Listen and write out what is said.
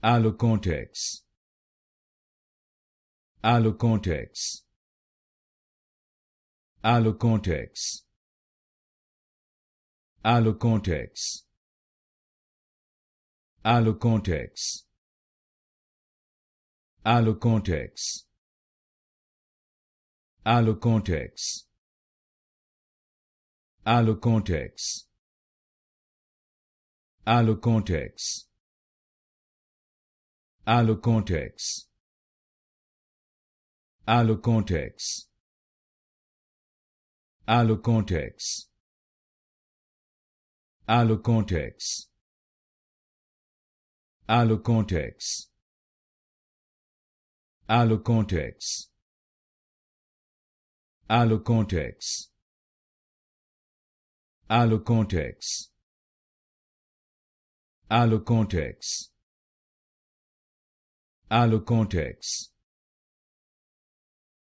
Allocortex. Allocortex. Allocortex. Allocortex. Allocortex. Allocortex. Allocortex. Allocortex. Allocortex. Allocortex. Allocortex. Allocortex. Allocortex. Allocortex. Allocortex. Allocortex. Allocortex. Allocortex. Allocortex.